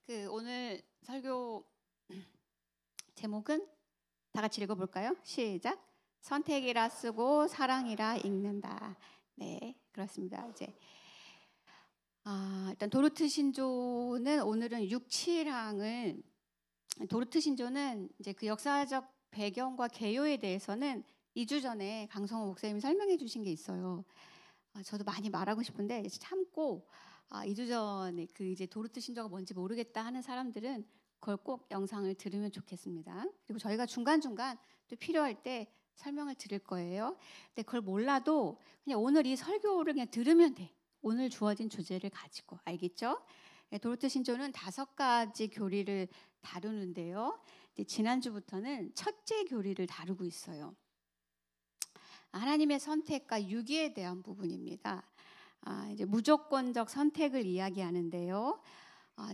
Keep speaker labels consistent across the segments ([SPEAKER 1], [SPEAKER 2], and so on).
[SPEAKER 1] 오늘 설교 제목은 다 같이 읽어볼까요? 시작. 선택이라 쓰고 사랑이라 읽는다. 네, 그렇습니다. 이제 일단 도르트 신조는 오늘은 6, 7항을 도르트 신조는 이제 그 역사적 배경과 개요에 대해서는 2주 전에 강성호 목사님이 설명해 주신 게 있어요. 저도 많이 말하고 싶은데 참고 2주 전에 그 이제 도르트 신조가 뭔지 모르겠다 하는 사람들은 그걸 꼭 영상을 들으면 좋겠습니다. 그리고 저희가 중간중간 또 필요할 때 설명을 드릴 거예요. 근데 그걸 몰라도 그냥 오늘 이 설교를 그냥 들으면 돼. 오늘 주어진 주제를 가지고. 알겠죠? 도르트 신조는 5가지 교리를 다루는데요. 지난주부터는 첫째 교리를 다루고 있어요. 하나님의 선택과 유기에 대한 부분입니다. 이제 무조건적 선택을 이야기하는데요.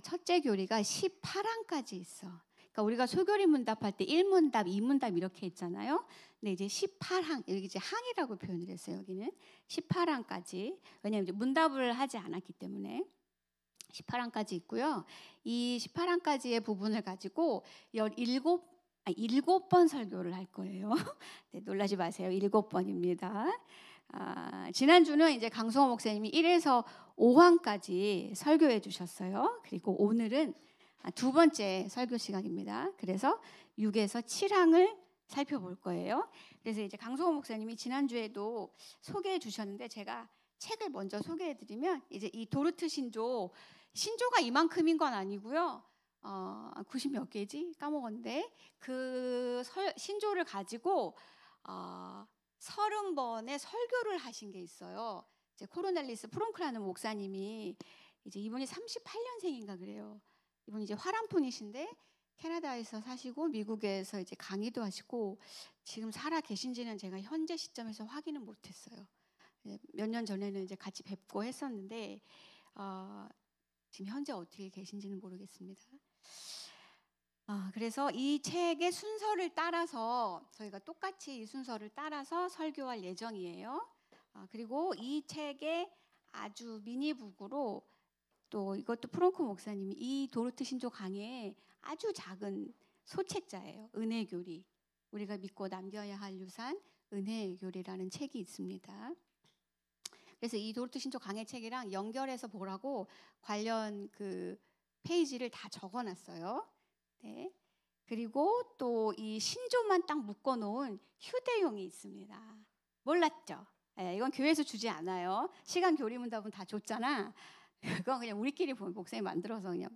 [SPEAKER 1] 첫째 교리가 18항까지 있어. 그러니까 우리가 소교리 문답할 때 1문답, 2문답 이렇게 했잖아요. 근데 이제 18항, 여기 이제 항이라고 표현을 했어요. 여기는 18항까지. 왜냐하면 이제 문답을 하지 않았기 때문에 18항까지 있고요. 이 18항까지의 부분을 가지고 7번 설교를 할 거예요. 네, 놀라지 마세요. 7번입니다. 지난주는 이제 강성호 목사님이 1에서 5항까지 설교해 주셨어요. 그리고 오늘은 2번째 설교 시간입니다. 그래서 6에서 7항을 살펴볼 거예요. 그래서 이제 강성호 목사님이 지난주에도 소개해 주셨는데 제가 책을 먼저 소개해 드리면 이제 이 도르트 신조가 이만큼인 건 아니고요. 90 몇 개지? 까먹었는데 그 신조를 가지고 30번의 설교를 하신 게 있어요. 이제 코르넬리스 프롱크라는 목사님이 이제 이분이 38년생인가 그래요. 이분이 이제 화람푼이신데 캐나다에서 사시고 미국에서 이제 강의도 하시고 지금 살아 계신지는 제가 현재 시점에서 확인은 못했어요. 몇 년 전에는 이제 같이 뵙고 했었는데 지금 현재 어떻게 계신지는 모르겠습니다. 그래서 이 책의 순서를 따라서 저희가 똑같이 이 순서를 따라서 설교할 예정이에요. 그리고 이 책의 아주 미니북으로 또 이것도 프랑크 목사님이 이 도르트 신조 강해의 아주 작은 소책자예요. 은혜교리. 우리가 믿고 남겨야 할 유산 은혜교리라는 책이 있습니다. 그래서 이 도르트 신조 강해 책이랑 연결해서 보라고 관련 그 페이지를 다 적어놨어요. 네. 그리고 또 이 신조만 딱 묶어놓은 휴대용이 있습니다. 몰랐죠? 네, 이건 교회에서 주지 않아요. 시간 교리문답은 다 줬잖아. 그건 그냥 우리끼리 목사님이 만들어서 그냥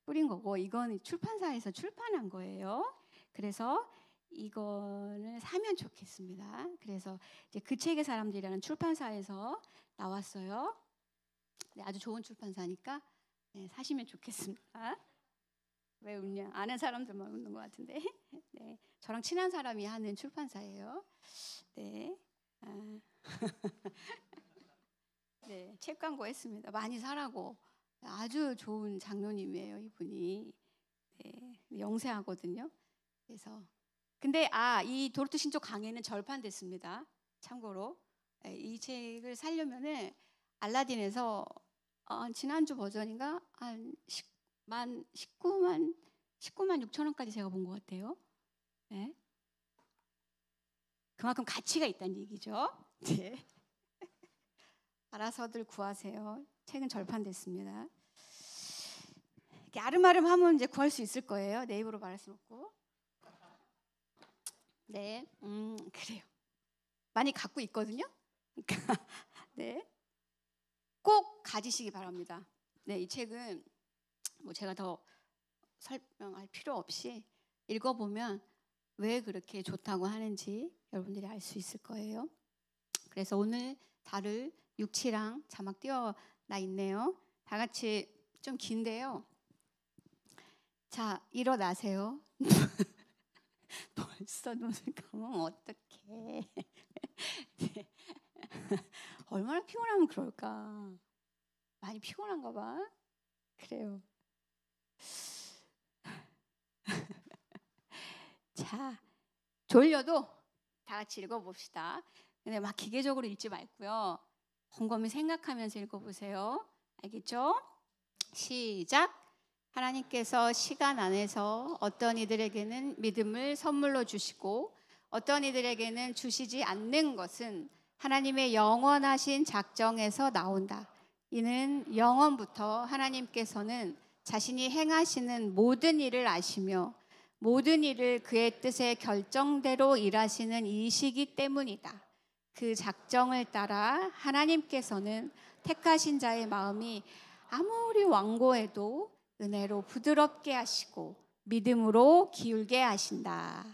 [SPEAKER 1] 뿌린 거고 이건 출판사에서 출판한 거예요. 그래서 이거는 사면 좋겠습니다. 그래서 이제 그 책의 사람들이라는 출판사에서 나왔어요. 네, 아주 좋은 출판사니까 네, 사시면 좋겠습니다. 왜 웃냐? 아는 사람들만 웃는 것 같은데. 네, 저랑 친한 사람이 하는 출판사예요. 네, 네, 책 광고했습니다. 많이 사라고. 아주 좋은 장로님이에요, 이분이. 네, 영세하거든요. 그래서 근데 이 도르트 신조 강해는 절판됐습니다. 참고로 이 책을 사려면은 알라딘에서 지난주 버전인가 한 19만 6천 원까지 제가 본 것 같아요. 네. 그만큼 가치가 있다는 얘기죠. 네. 알아서들 구하세요. 책은 절판됐습니다. 이렇게 아름아름하면 이제 구할 수 있을 거예요. 내 입으로 말할 수 없고. 네, 그래요. 많이 갖고 있거든요. 그러니까 네, 꼭 가지시기 바랍니다. 네, 이 책은 뭐 제가 더 설명할 필요 없이 읽어보면 왜 그렇게 좋다고 하는지 여러분들이 알 수 있을 거예요. 그래서 오늘 다룰 6, 7항 자막 띄어나 있네요. 다 같이 좀 긴데요. 자, 일어나세요. 벌써 눈을 감으면 어떡해. 네. 얼마나 피곤하면 그럴까. 많이 피곤한가 봐. 그래요. 자, 졸려도 다 같이 읽어봅시다. 근데 막 기계적으로 읽지 말고요. 곰곰이 생각하면서 읽어보세요. 알겠죠? 시작. 하나님께서 시간 안에서 어떤 이들에게는 믿음을 선물로 주시고 어떤 이들에게는 주시지 않는 것은 하나님의 영원하신 작정에서 나온다. 이는 영원부터 하나님께서는 자신이 행하시는 모든 일을 아시며 모든 일을 그의 뜻의 결정대로 일하시는 이시기 때문이다. 그 작정을 따라 하나님께서는 택하신 자의 마음이 아무리 완고해도 은혜로 부드럽게 하시고 믿음으로 기울게 하신다.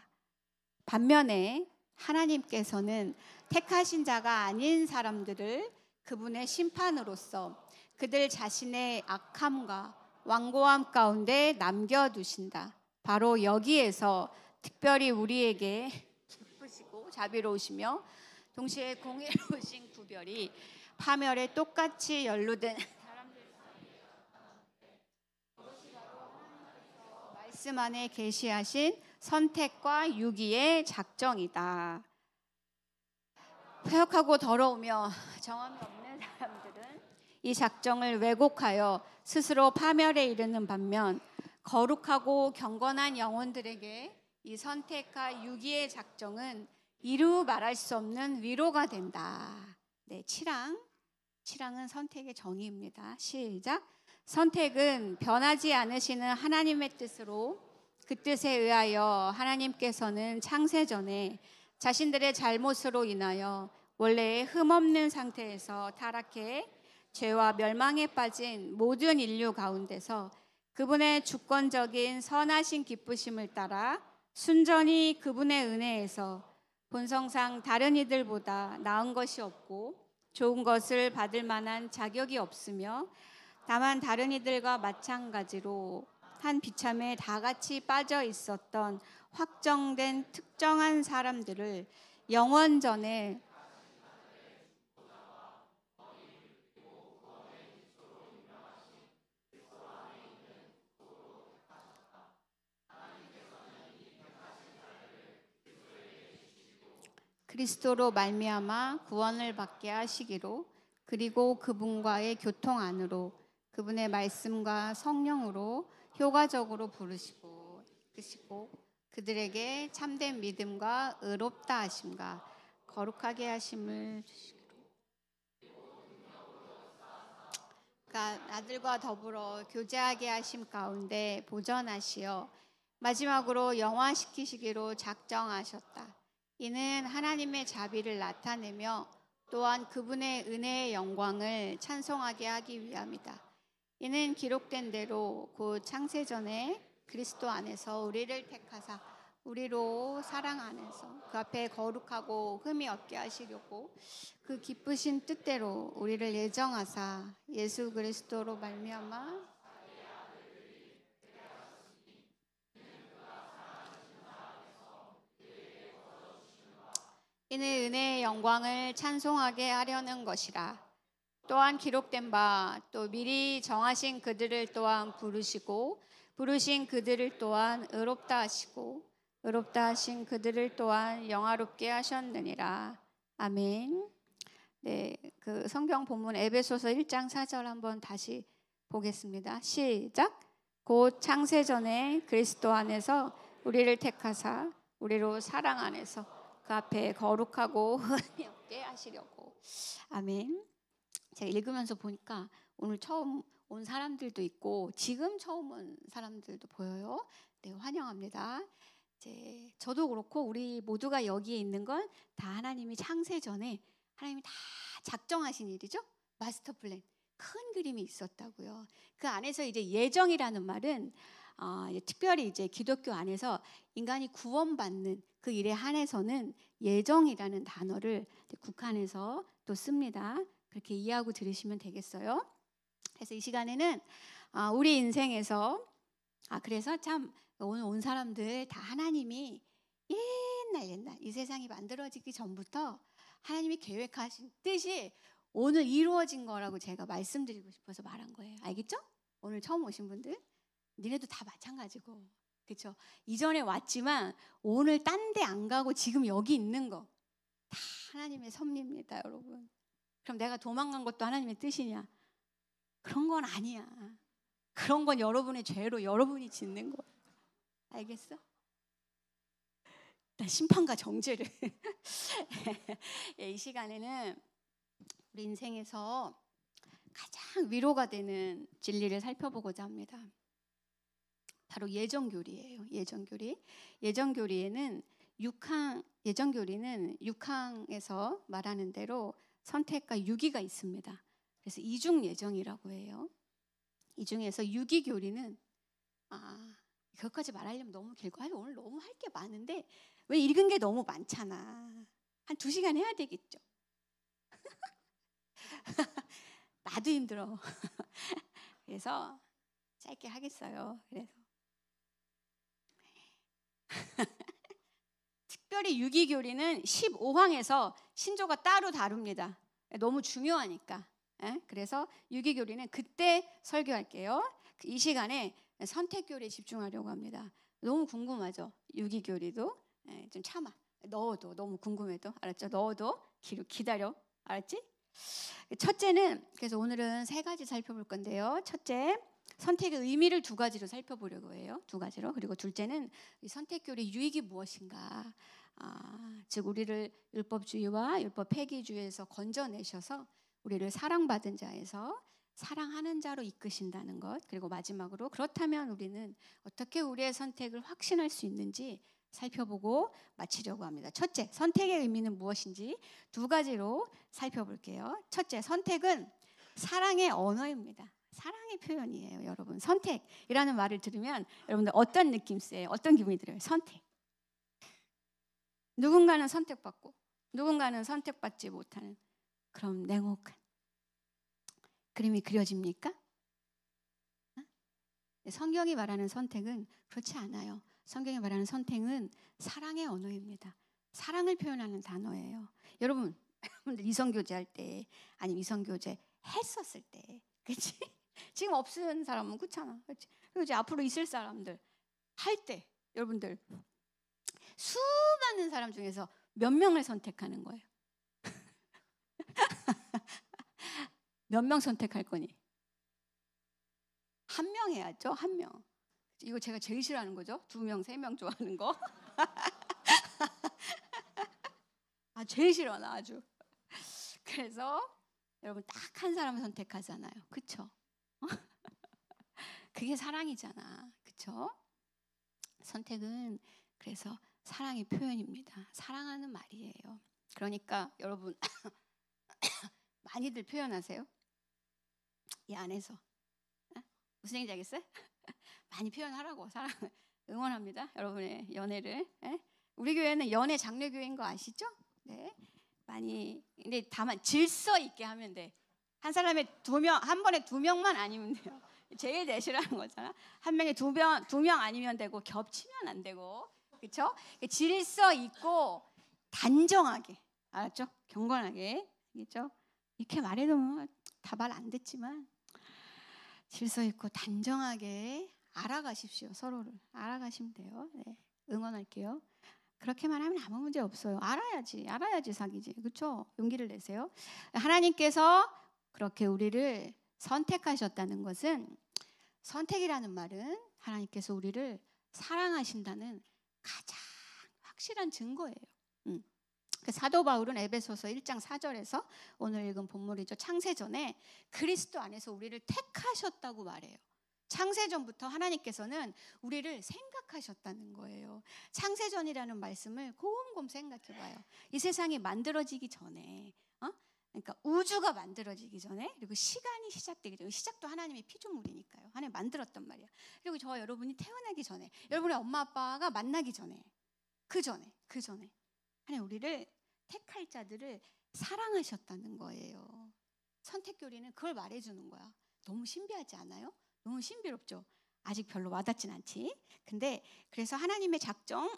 [SPEAKER 1] 반면에 하나님께서는 택하신 자가 아닌 사람들을 그분의 심판으로서 그들 자신의 악함과 완고함 가운데 남겨두신다. 바로 여기에서 특별히 우리에게 기쁘시고 자비로우시며 동시에 공의로우신 구별이 파멸에 똑같이 연루된 말씀 안에 계시하신 선택과 유기의 작정이다. 패역하고 더러우며 정함이 없는 사람들은 이 작정을 왜곡하여 스스로 파멸에 이르는 반면 거룩하고 경건한 영혼들에게 이 선택과 유기의 작정은 이루 말할 수 없는 위로가 된다. 네, 치랑은 선택의 정의입니다. 시작. 선택은 변하지 않으시는 하나님의 뜻으로 그 뜻에 의하여 하나님께서는 창세전에 자신들의 잘못으로 인하여 원래 흠없는 상태에서 타락해 죄와 멸망에 빠진 모든 인류 가운데서 그분의 주권적인 선하신 기쁘심을 따라 순전히 그분의 은혜에서 본성상 다른 이들보다 나은 것이 없고 좋은 것을 받을 만한 자격이 없으며 다만 다른 이들과 마찬가지로 한 비참에 다 같이 빠져 있었던 확정된 특정한 사람들을 영원전에 그리스도로 말미암아 구원을 받게 하시기로 그리고 그분과의 교통 안으로 그분의 말씀과 성령으로 효과적으로 부르시고 그들에게 참된 믿음과 의롭다 하심과 거룩하게 하심을 주시기로 그러니까 아들과 더불어 교제하게 하심 가운데 보전하시어 마지막으로 영화시키시기로 작정하셨다. 이는 하나님의 자비를 나타내며 또한 그분의 은혜의 영광을 찬송하게 하기 위함이다. 이는 기록된 대로 곧 창세전에 그리스도 안에서 우리를 택하사 우리로 사랑 안에서 그 앞에 거룩하고 흠이 없게 하시려고 그 기쁘신 뜻대로 우리를 예정하사 예수 그리스도로 말미암아 이는 은혜의 영광을 찬송하게 하려는 것이라. 또한 기록된 바 또 미리 정하신 그들을 또한 부르시고 부르신 그들을 또한 의롭다 하시고 의롭다 하신 그들을 또한 영화롭게 하셨느니라. 아멘. 네, 그 성경 본문 에베소서 1장 4절 한번 다시 보겠습니다. 시작. 곧 창세전에 그리스도 안에서 우리를 택하사 우리로 사랑 안에서 그 앞에 거룩하고 흠이 없게 하시려고. 아멘. 제가 읽으면서 보니까 오늘 처음 온 사람들도 있고 지금 처음 온 사람들도 보여요. 네, 환영합니다. 이제 저도 그렇고 우리 모두가 여기에 있는 건 다 하나님이 창세 전에 하나님이 다 작정하신 일이죠. 마스터 플랜, 큰 그림이 있었다고요. 그 안에서 이제 예정이라는 말은 특별히 이제 기독교 안에서 인간이 구원받는 그 일에 한해서는 예정이라는 단어를 국한해서 또 씁니다. 그렇게 이해하고 들으시면 되겠어요. 그래서 이 시간에는 우리 인생에서 그래서 참 오늘 온 사람들 다 하나님이 옛날 이 세상이 만들어지기 전부터 하나님이 계획하신 뜻이 오늘 이루어진 거라고 제가 말씀드리고 싶어서 말한 거예요. 알겠죠? 오늘 처음 오신 분들 니네도 다 마찬가지고 그렇죠? 이전에 왔지만 오늘 딴 데 안 가고 지금 여기 있는 거 다 하나님의 섭리입니다, 여러분. 그럼 내가 도망간 것도 하나님의 뜻이냐? 그런 건 아니야. 그런 건 여러분의 죄로 여러분이 짓는 거예요. 알겠어? 심판과 정죄를 이 시간에는 우리 인생에서 가장 위로가 되는 진리를 살펴보고자 합니다. 바로 예정교리예요. 예정교리에는 6항에서 말하는 대로 선택과 유기가 있습니다. 그래서 이중 예정이라고 해요. 이 중에서 유기 교리는 그것까지 말하려면 너무 길고 오늘 너무 할 게 많은데 왜 읽은 게 너무 많잖아. 한 2시간 해야 되겠죠. 나도 힘들어. 그래서 짧게 하겠어요. 그래서 특별히 유기교리는 15항에서 신조가 따로 다룹니다. 너무 중요하니까. 그래서 유기교리는 그때 설교할게요. 이 시간에 선택교리에 집중하려고 합니다. 너무 궁금하죠? 유기교리도 좀 참아. 넣어도 너무 궁금해도 알았죠? 넣어도 기다려. 알았지? 첫째는 그래서 오늘은 3가지 살펴볼 건데요. 첫째, 선택의 의미를 2가지로 살펴보려고 해요. 2가지로. 그리고 둘째는 이 선택교리 유익이 무엇인가. 즉 우리를 율법주의와 율법 폐기주의에서 건져내셔서 우리를 사랑받은 자에서 사랑하는 자로 이끄신다는 것. 그리고 마지막으로 그렇다면 우리는 어떻게 우리의 선택을 확신할 수 있는지 살펴보고 마치려고 합니다. 첫째, 선택의 의미는 무엇인지 2가지로 살펴볼게요. 첫째, 선택은 사랑의 언어입니다. 사랑의 표현이에요, 여러분. 선택이라는 말을 들으면 여러분들 어떤 느낌 쓰세요? 어떤 기분이 들어요? 선택. 누군가는 선택받고 누군가는 선택받지 못하는 그런 냉혹한 그림이 그려집니까? 성경이 말하는 선택은 그렇지 않아요. 성경이 말하는 선택은 사랑의 언어입니다. 사랑을 표현하는 단어예요. 여러분들 이성교제 할 때 아니면 이성교제 했었을 때, 그렇지? 지금 없은 사람은 그렇잖아, 그렇지? 그리고 이제 앞으로 있을 사람들 할 때 여러분들 수많은 사람 중에서 몇 명을 선택하는 거예요? 몇 명 선택할 거니? 1명 해야죠. 1명. 이거 제가 제일 싫어하는 거죠. 2명, 3명 좋아하는 거. 제일 싫어 나 아주. 그래서 여러분 딱 한 사람을 선택하잖아요. 그렇죠? 그게 사랑이잖아. 그렇죠? 선택은 그래서 사랑의 표현입니다. 사랑하는 말이에요. 그러니까 여러분 많이들 표현하세요. 이 안에서 무슨 얘기인지 알겠어요? 많이 표현하라고 사랑을 응원합니다. 여러분의 연애를. 우리 교회는 연애 장려교회인 거 아시죠? 네, 많이. 근데 다만 질서 있게 하면 돼. 한 사람에 2명, 한 번에 2명만 아니면 돼요. 제일 내시라는 거잖아. 한 명에 2명 아니면 되고 겹치면 안 되고, 그렇죠? 질서 있고 단정하게, 알았죠? 경건하게, 그렇죠? 이렇게 말해도 다 말 안 듣지만 질서 있고 단정하게 알아가십시오. 서로를 알아가시면 돼요. 네, 응원할게요. 그렇게만 하면 아무 문제 없어요. 알아야지 사귀지. 그렇죠? 용기를 내세요. 하나님께서 그렇게 우리를 선택하셨다는 것은, 선택이라는 말은 하나님께서 우리를 사랑하신다는 가장 확실한 증거예요. 사도 바울은 에베소서 1장 4절에서 오늘 읽은 본문이죠. 창세전에 그리스도 안에서 우리를 택하셨다고 말해요. 창세전부터 하나님께서는 우리를 생각하셨다는 거예요. 창세전이라는 말씀을 곰곰 생각해봐요. 이 세상이 만들어지기 전에, 그러니까 우주가 만들어지기 전에, 그리고 시간이 시작되기 전에, 시작도 하나님의 피조물이니까요. 하나님 만들었단 말이야. 그리고 저와 여러분이 태어나기 전에, 여러분의 엄마 아빠가 만나기 전에, 그 전에 하나님 우리를 택할 자들을 사랑하셨다는 거예요. 선택교리는 그걸 말해주는 거야. 너무 신비하지 않아요? 너무 신비롭죠? 아직 별로 와닿진 않지. 근데 그래서 하나님의 작정,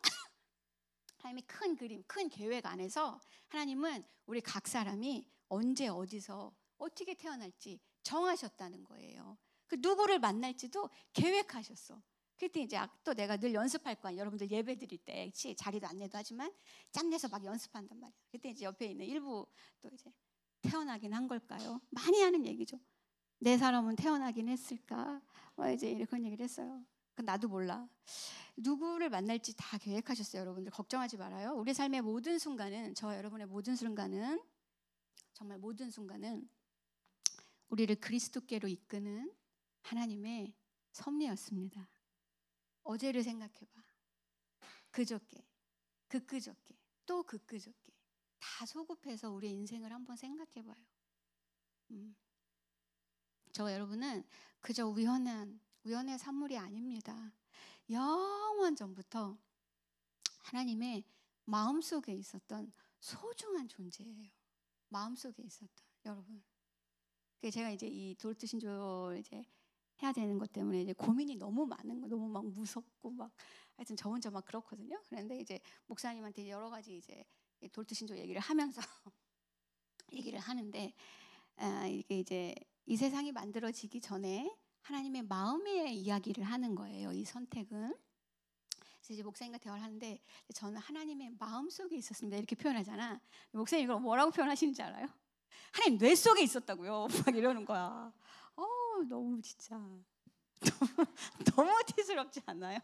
[SPEAKER 1] 하나님의 큰 그림, 큰 계획 안에서 하나님은 우리 각 사람이 언제 어디서 어떻게 태어날지 정하셨다는 거예요. 그 누구를 만날지도 계획하셨어. 그때 이제 또 내가 늘 연습할 거야. 여러분들 예배 드릴 때 자리도 안 내도 하지만 짬내서 막 연습한단 말이야. 그때 이제 옆에 있는 일부 또 이제 태어나긴 한 걸까요? 많이 하는 얘기죠. 내 사람은 태어나긴 했을까? 이제 그런 얘기를 했어요. 나도 몰라. 누구를 만날지 다 계획하셨어요. 여러분들 걱정하지 말아요. 우리 삶의 모든 순간은, 저와 여러분의 모든 순간은, 정말 모든 순간은 우리를 그리스도께로 이끄는 하나님의 섭리였습니다. 어제를 생각해봐. 그저께, 그저께, 또 그저께 다 소급해서 우리의 인생을 한번 생각해봐요. 저와 여러분은 그저 우연의 산물이 아닙니다. 영원 전부터 하나님의 마음속에 있었던 소중한 존재예요. 마음속에 있었던, 여러분. 제가 이제 이 도르트 신조 이제 해야 되는 것 때문에 이제 고민이 너무 많은 거, 너무 막 무섭고 막 하여튼 저 혼자 막 그렇거든요. 그런데 이제 목사님한테 여러 가지 이제 도르트 신조 얘기를 하면서 얘기를 하는데, 이게 이제 이 세상이 만들어지기 전에 하나님의 마음의 이야기를 하는 거예요. 이 선택은. 그래서 이제 목사님과 대화를 하는데, 저는 하나님의 마음 속에 있었습니다 이렇게 표현하잖아. 목사님 이걸 뭐라고 표현하시는지 알아요? 하나님 뇌 속에 있었다고요. 막 이러는 거야. 너무 진짜 너무 티스럽지 않나요?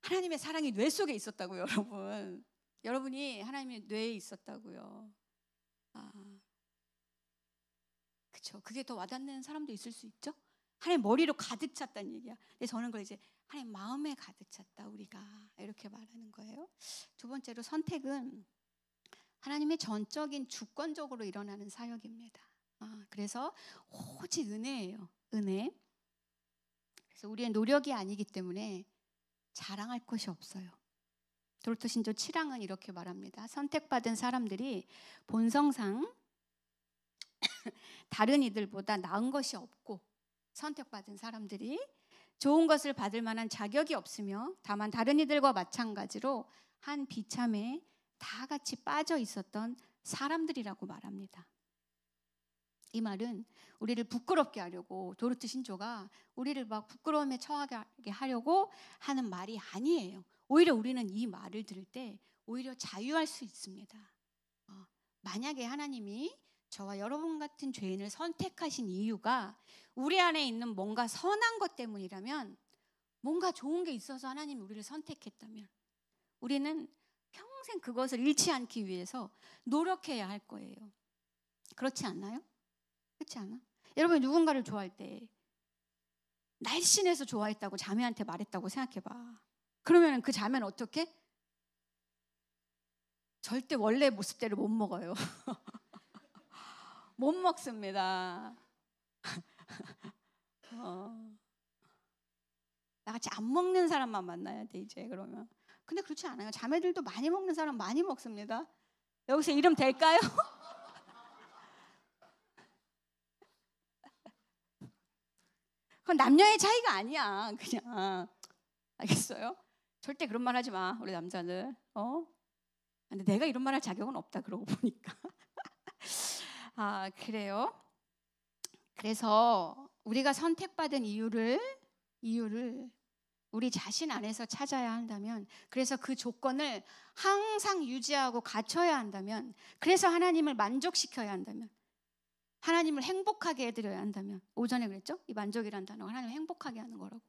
[SPEAKER 1] 하나님의 사랑이 뇌 속에 있었다고요, 여러분. 여러분이 하나님의 뇌에 있었다고요. 그렇죠. 그게 더 와닿는 사람도 있을 수 있죠. 하나님 머리로 가득 찼다는 얘기야. 근데 저는 그걸 이제 하나님 마음에 가득 찼다 우리가, 이렇게 말하는 거예요. 두 번째로, 선택은 하나님의 전적인 주권적으로 일어나는 사역입니다. 그래서 오직 은혜예요. 은혜. 그래서 우리의 노력이 아니기 때문에 자랑할 것이 없어요. 도르트 신조 7항은 이렇게 말합니다. 선택받은 사람들이 본성상 다른 이들보다 나은 것이 없고, 선택받은 사람들이 좋은 것을 받을 만한 자격이 없으며 다만 다른 이들과 마찬가지로 한 비참에 다 같이 빠져 있었던 사람들이라고 말합니다. 이 말은 우리를 부끄럽게 하려고, 도르트 신조가 우리를 막 부끄러움에 처하게 하려고 하는 말이 아니에요. 오히려 우리는 이 말을 들을 때 오히려 자유할 수 있습니다. 만약에 하나님이 저와 여러분 같은 죄인을 선택하신 이유가 우리 안에 있는 뭔가 선한 것 때문이라면, 뭔가 좋은 게 있어서 하나님이 우리를 선택했다면, 우리는 평생 그것을 잃지 않기 위해서 노력해야 할 거예요. 그렇지 않나요? 그렇지 않아? 여러분, 누군가를 좋아할 때 날씬해서 좋아했다고 자매한테 말했다고 생각해봐. 그러면 그 자매는 어떻게? 절대 원래 모습대로 못 먹어요. 못 먹습니다. 나같이 안 먹는 사람만 만나야 돼 이제. 그러면 근데 그렇지 않아요. 자매들도 많이 먹는 사람 많이 먹습니다. 여기서 이름 될까요? 그건 남녀의 차이가 아니야. 그냥. 알겠어요? 절대 그런 말 하지 마, 우리 남자들. 근데 내가 이런 말 할 자격은 없다, 그러고 보니까. 그래요. 그래서 우리가 선택받은 이유를 우리 자신 안에서 찾아야 한다면, 그래서 그 조건을 항상 유지하고 갖춰야 한다면, 그래서 하나님을 만족시켜야 한다면, 하나님을 행복하게 해드려야 한다면, 오전에 그랬죠? 이 만족이란 단어가 하나님을 행복하게 하는 거라고.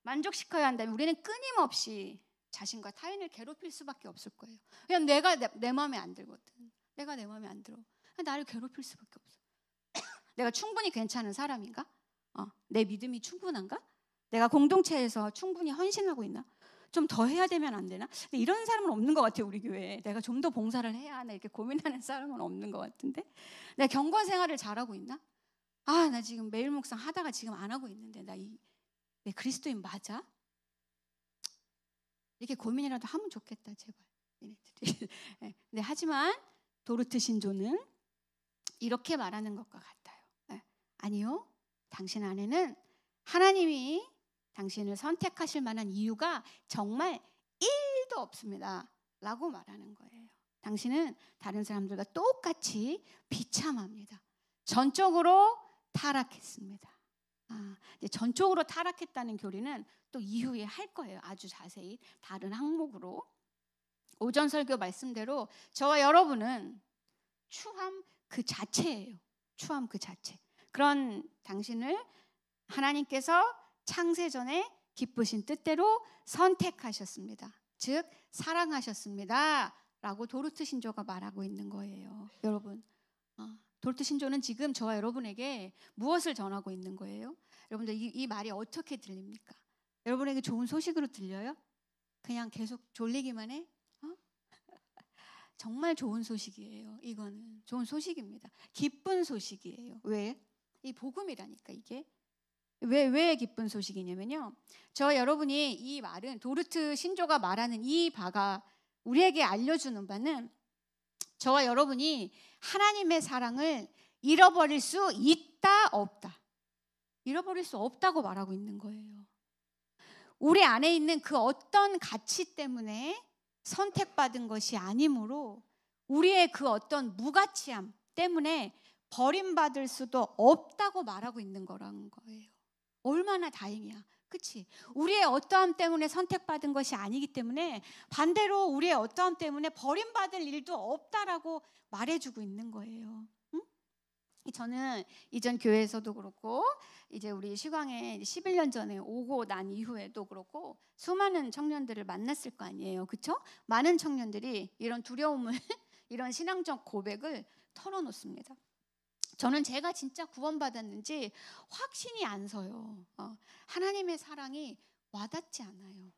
[SPEAKER 1] 만족시켜야 한다면 우리는 끊임없이 자신과 타인을 괴롭힐 수밖에 없을 거예요. 그냥 내가 내 마음에 안 들거든. 내가 내 마음에 안 들어. 나를 괴롭힐 수밖에 없어. 내가 충분히 괜찮은 사람인가? 내 믿음이 충분한가? 내가 공동체에서 충분히 헌신하고 있나? 좀 더 해야 되면 안 되나? 근데 이런 사람은 없는 것 같아요, 우리 교회에. 내가 좀 더 봉사를 해야 하나 이렇게 고민하는 사람은 없는 것 같은데. 내가 경건 생활을 잘하고 있나? 나 지금 매일 묵상 하다가 지금 안 하고 있는데 내 그리스도인 맞아? 이렇게 고민이라도 하면 좋겠다, 제발. 얘네들이. 네, 하지만 도르트 신조는 이렇게 말하는 것과 같아요. 아니요, 당신 안에는 하나님이 당신을 선택하실 만한 이유가 정말 1도 없습니다 라고 말하는 거예요. 당신은 다른 사람들과 똑같이 비참합니다. 전적으로 타락했습니다. 이제 전적으로 타락했다는 교리는 또 이후에 할 거예요. 아주 자세히 다른 항목으로. 오전 설교 말씀대로 저와 여러분은 추함 그 자체예요. 추함 그 자체. 그런 당신을 하나님께서 창세전에 기쁘신 뜻대로 선택하셨습니다. 즉 사랑하셨습니다 라고 도르트 신조가 말하고 있는 거예요. 여러분, 도르트 신조는 지금 저와 여러분에게 무엇을 전하고 있는 거예요? 여러분들 이 말이 어떻게 들립니까? 여러분에게 좋은 소식으로 들려요? 그냥 계속 졸리기만 해? 정말 좋은 소식이에요. 이거는 좋은 소식입니다. 기쁜 소식이에요. 왜? 이 복음이라니까. 이게 왜 기쁜 소식이냐면요, 저 여러분이 이 말은 도르트 신조가 말하는 이 바가 우리에게 알려주는 바는 저와 여러분이 하나님의 사랑을 잃어버릴 수 있다 없다, 잃어버릴 수 없다고 말하고 있는 거예요. 우리 안에 있는 그 어떤 가치 때문에 선택받은 것이 아니므로 우리의 그 어떤 무가치함 때문에 버림받을 수도 없다고 말하고 있는 거라는 거예요. 얼마나 다행이야. 그치? 우리의 어떠함 때문에 선택받은 것이 아니기 때문에 반대로 우리의 어떠함 때문에 버림받을 일도 없다라고 말해주고 있는 거예요. 응? 저는 이전 교회에서도 그렇고 이제 우리 시광에 11년 전에 오고 난 이후에도 그렇고 수많은 청년들을 만났을 거 아니에요. 그렇죠? 많은 청년들이 이런 두려움을 이런 신앙적 고백을 털어놓습니다. 저는 제가 진짜 구원받았는지 확신이 안 서요. 하나님의 사랑이 와닿지 않아요.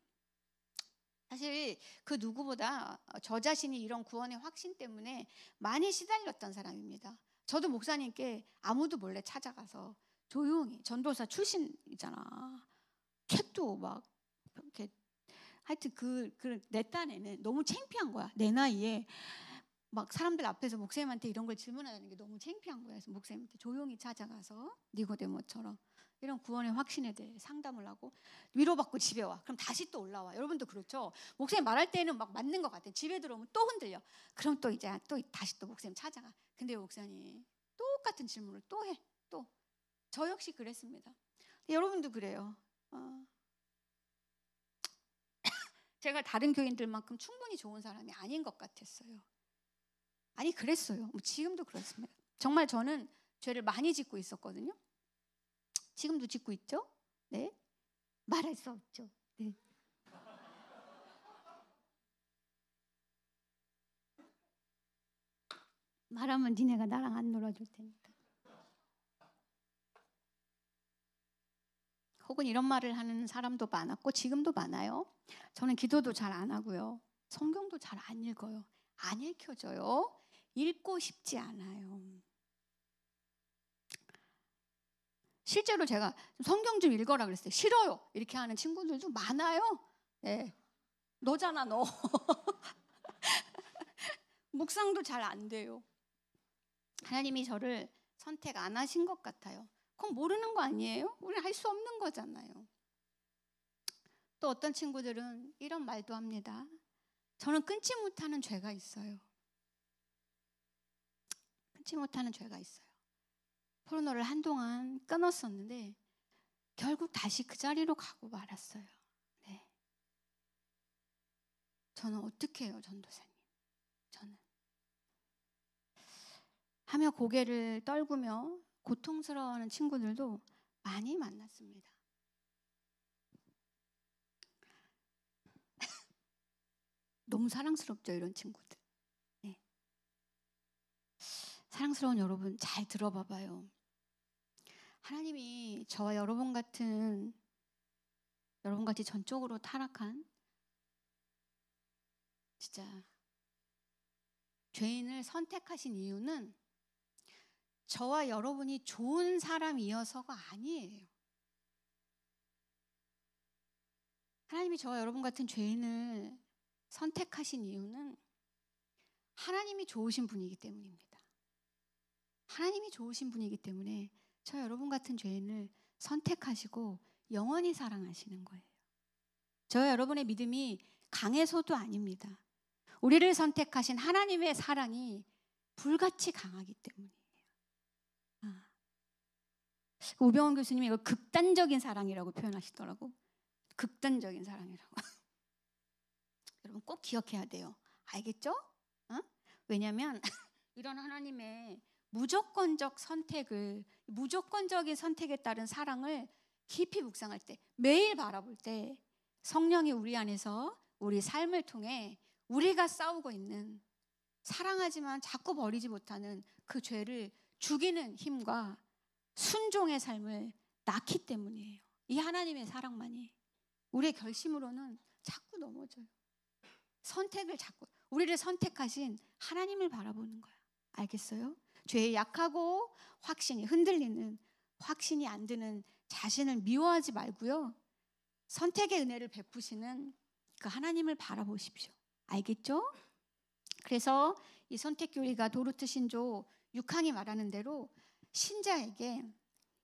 [SPEAKER 1] 사실 그 누구보다 저 자신이 이런 구원의 확신 때문에 많이 시달렸던 사람입니다. 저도 목사님께 아무도 몰래 찾아가서 조용히, 전도사 출신이잖아. 책도 막 이렇게, 하여튼 내 딴에는 너무 창피한 거야. 내 나이에 막 사람들 앞에서 목사님한테 이런 걸 질문하는 게 너무 창피한 거야. 그래서 목사님한테 조용히 찾아가서 니고데모처럼 이런 구원의 확신에 대해 상담을 하고 위로받고 집에 와. 그럼 다시 또 올라와. 여러분도 그렇죠? 목사님 말할 때는 막 맞는 것 같아. 집에 들어오면 또 흔들려. 그럼 또 이제 또 다시 또 목사님 찾아가. 근데 목사님 똑같은 질문을 또 해. 또 저 역시 그랬습니다. 여러분도 그래요. 제가 다른 교인들만큼 충분히 좋은 사람이 아닌 것 같았어요. 아니 그랬어요. 지금도 그렇습니다. 정말 저는 죄를 많이 짓고 있었거든요. 지금도 짓고 있죠. 네, 말할 수 없죠. 네. 말하면 니네가 나랑 안 놀아줄 테니까. 혹은 이런 말을 하는 사람도 많았고 지금도 많아요. 저는 기도도 잘 안 하고요. 성경도 잘 안 읽어요. 안 읽혀져요. 읽고 싶지 않아요. 실제로 제가 성경 좀 읽어라 그랬어요. 싫어요. 이렇게 하는 친구들도 많아요. 네. 너잖아 너. 묵상도 잘 안 돼요. 하나님이 저를 선택 안 하신 것 같아요. 그건 모르는 거 아니에요? 우리는 할 수 없는 거잖아요. 또 어떤 친구들은 이런 말도 합니다. 저는 끊지 못하는 죄가 있어요. 끊지 못하는 죄가 있어요. 포르노를 한동안 끊었었는데 결국 다시 그 자리로 가고 말았어요. 네. 저는 어떻게 해요, 전도사님? 저는 하며 고개를 떨구며 고통스러워하는 친구들도 많이 만났습니다. 너무 사랑스럽죠, 이런 친구들. 네. 사랑스러운 여러분, 잘 들어봐봐요. 하나님이 저와 여러분같이 전적으로 타락한 진짜 죄인을 선택하신 이유는 저와 여러분이 좋은 사람이어서가 아니에요. 하나님이 저와 여러분 같은 죄인을 선택하신 이유는 하나님이 좋으신 분이기 때문입니다. 하나님이 좋으신 분이기 때문에 저 여러분 같은 죄인을 선택하시고 영원히 사랑하시는 거예요. 저 여러분의 믿음이 강해서도 아닙니다. 우리를 선택하신 하나님의 사랑이 불같이 강하기 때문이에요. 우병원 교수님이 이거 극단적인 사랑이라고 표현하시더라고. 극단적인 사랑이라고. 여러분 꼭 기억해야 돼요. 알겠죠? 왜냐하면 이런 하나님의 무조건적 선택을, 무조건적인 선택에 따른 사랑을 깊이 묵상할 때, 매일 바라볼 때 성령이 우리 안에서 우리 삶을 통해 우리가 싸우고 있는, 사랑하지만 자꾸 버리지 못하는 그 죄를 죽이는 힘과 순종의 삶을 낳기 때문이에요. 이 하나님의 사랑만이. 우리의 결심으로는 자꾸 넘어져요. 선택을 자꾸, 우리를 선택하신 하나님을 바라보는 거야. 알겠어요? 죄에 약하고 확신이 흔들리는, 확신이 안 드는 자신을 미워하지 말고요, 선택의 은혜를 베푸시는 그 하나님을 바라보십시오. 알겠죠? 그래서 이 선택교리가 도르트 신조 6항이 말하는 대로 신자에게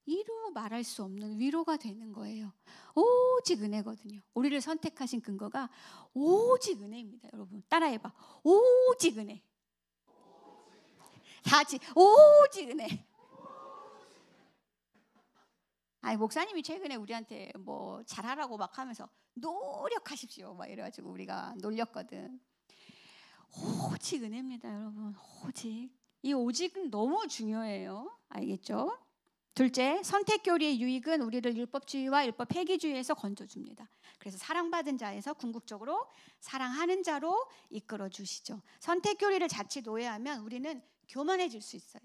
[SPEAKER 1] 이루 말할 수 없는 위로가 되는 거예요. 오직 은혜거든요. 우리를 선택하신 근거가 오직 은혜입니다. 여러분 따라해봐. 오직 은혜. 다 같이 오직 은혜. 아니, 목사님이 최근에 우리한테 뭐 잘하라고 막 하면서 노력하십시오 막 이래가지고 우리가 놀렸거든. 오직 은혜입니다, 여러분. 오직. 이 오직은 너무 중요해요. 알겠죠? 둘째, 선택교리의 유익은 우리를 율법주의와 율법 폐기주의에서 건져줍니다. 그래서 사랑받은 자에서 궁극적으로 사랑하는 자로 이끌어 주시죠. 선택교리를 자칫 오해하면 우리는 교만해질 수 있어요.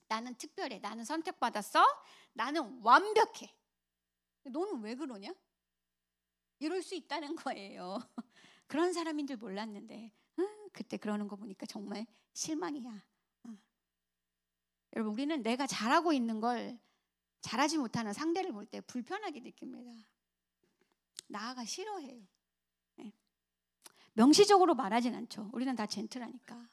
[SPEAKER 1] 나는 특별해. 나는 선택받았어. 나는 완벽해. 너는 왜 그러냐? 이럴 수 있다는 거예요. 그런 사람인 줄 몰랐는데 그때 그러는 거 보니까 정말 실망이야. 여러분, 우리는 내가 잘하고 있는 걸 잘하지 못하는 상대를 볼 때 불편하게 느낍니다. 나아가 싫어해요. 네. 명시적으로 말하진 않죠. 우리는 다 젠틀하니까.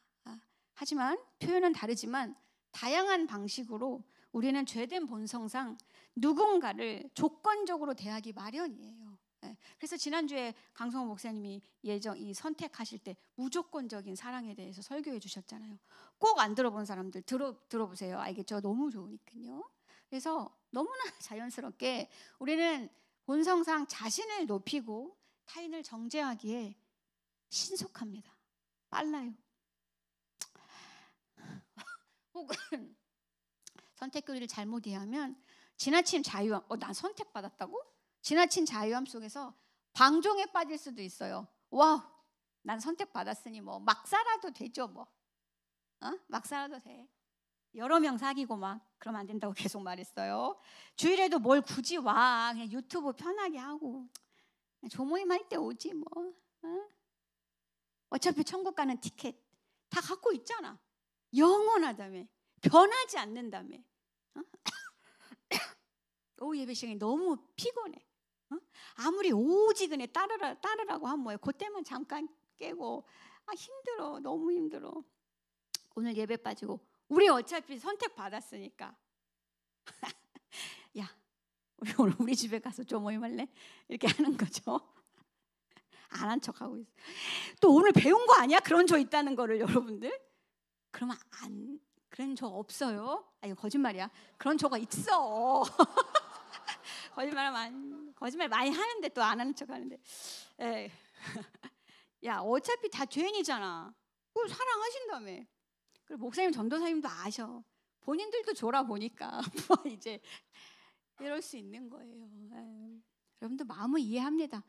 [SPEAKER 1] 하지만 표현은 다르지만 다양한 방식으로 우리는 죄된 본성상 누군가를 조건적으로 대하기 마련이에요. 그래서 지난주에 강성호 목사님이 이 선택하실 때 무조건적인 사랑에 대해서 설교해 주셨잖아요. 꼭 안 들어본 사람들 들어보세요. 알겠죠? 너무 좋으니까요. 그래서 너무나 자연스럽게 우리는 본성상 자신을 높이고 타인을 정죄하기에 신속합니다. 빨라요. 혹은 선택교리를 잘못 이해하면 지나친 자유함, 난 선택받았다고? 지나친 자유함 속에서 방종에 빠질 수도 있어요. 와, 난 선택받았으니 뭐 막 살아도 되죠 뭐. 막 살아도 돼. 여러 명 사귀고 막 그러면 안 된다고 계속 말했어요. 주일에도 뭘 굳이 와. 그냥 유튜브 편하게 하고 조모임 할 때 오지 뭐. 어차피 천국 가는 티켓 다 갖고 있잖아. 영원하다며. 변하지 않는다며. 오후 예배 시간이 너무 피곤해. 아무리 오직 은혜 따르라고 하면 뭐예요? 그때만 잠깐 깨고 힘들어. 너무 힘들어. 오늘 예배 빠지고 우리 어차피 선택 받았으니까 야, 우리 오늘 우리 집에 가서 좀 모임 할래? 이렇게 하는 거죠. 안 한 척하고 있어. 또 오늘 배운 거 아니야? 그런 저 있다는 거를 여러분들. 그러면 그런 저 없어요. 이거 거짓말이야. 그런 저가 있어. 거짓말 많이 하는데 또 안 하는 척 하는데. 야, 어차피 다 죄인이잖아. 그걸 사랑하신다며. 그리고 목사님, 전도사님도 아셔. 본인들도 졸아 보니까 뭐 이제 이럴 수 있는 거예요. 여러분도 마음을 이해합니다.